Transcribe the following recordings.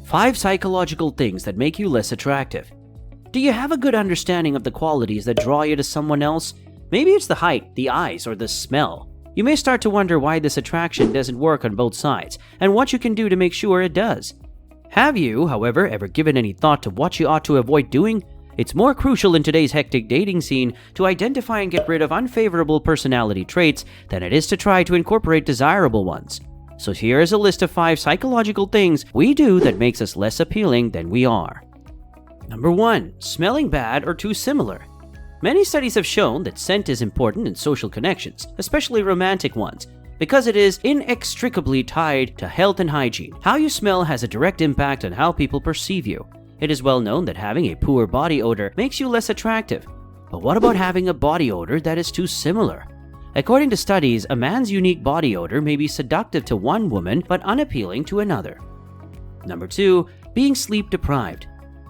5 psychological things that make you less attractive. Do you have a good understanding of the qualities that draw you to someone else? Maybe it's the height, the eyes, or the smell. You may start to wonder why this attraction doesn't work on both sides, and what you can do to make sure it does. Have you, however, ever given any thought to what you ought to avoid doing? It's more crucial in today's hectic dating scene to identify and get rid of unfavorable personality traits than it is to try to incorporate desirable ones. So here is a list of 5 psychological things we do that makes us less appealing than we are. Number 1. Smelling bad or too similar. Many studies have shown that scent is important in social connections, especially romantic ones, because it is inextricably tied to health and hygiene. How you smell has a direct impact on how people perceive you. It is well known that having a poor body odor makes you less attractive. But what about having a body odor that is too similar? According to studies, a man's unique body odor may be seductive to one woman but unappealing to another. Number 2. Being sleep deprived.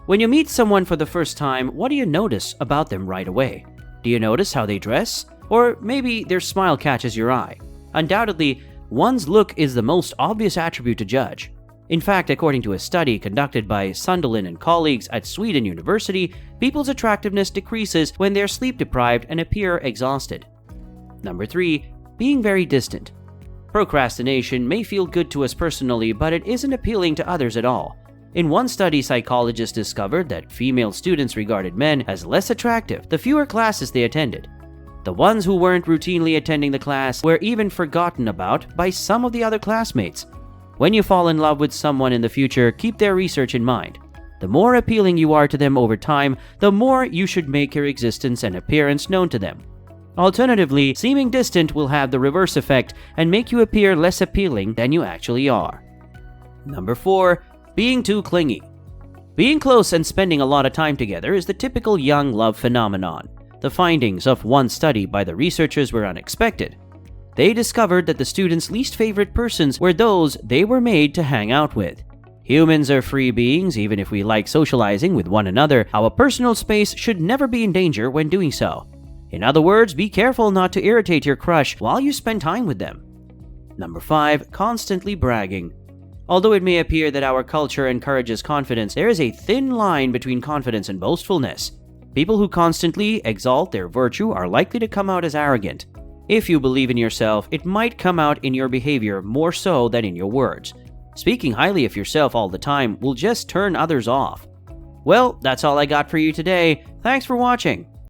When you meet someone for the first time, what do you notice about them right away? Do you notice how they dress? Or maybe their smile catches your eye? Undoubtedly, one's look is the most obvious attribute to judge. In fact, according to a study conducted by Sunderland and colleagues at Sweden University, people's attractiveness decreases when they're sleep deprived and appear exhausted. Number 3. Being very distant. Procrastination may feel good to us personally, but it isn't appealing to others at all. In one study, psychologists discovered that female students regarded men as less attractive the fewer classes they attended. The ones who weren't routinely attending the class were even forgotten about by some of the other classmates. When you fall in love with someone in the future, keep their research in mind. The more appealing you are to them over time, the more you should make your existence and appearance known to them. Alternatively, seeming distant will have the reverse effect and make you appear less appealing than you actually are. Number 4. Being too clingy. Being close and spending a lot of time together is the typical young love phenomenon. The findings of one study by the researchers were unexpected. They discovered that the students' least favorite persons were those they were made to hang out with. Humans are free beings. Even if we like socializing with one another, our personal space should never be in danger when doing so. In other words, be careful not to irritate your crush while you spend time with them. Number 5. Constantly bragging. Although it may appear that our culture encourages confidence, there is a thin line between confidence and boastfulness. People who constantly exalt their virtue are likely to come out as arrogant. If you believe in yourself, it might come out in your behavior more so than in your words. Speaking highly of yourself all the time will just turn others off. Well, that's all I got for you today. Thanks for watching.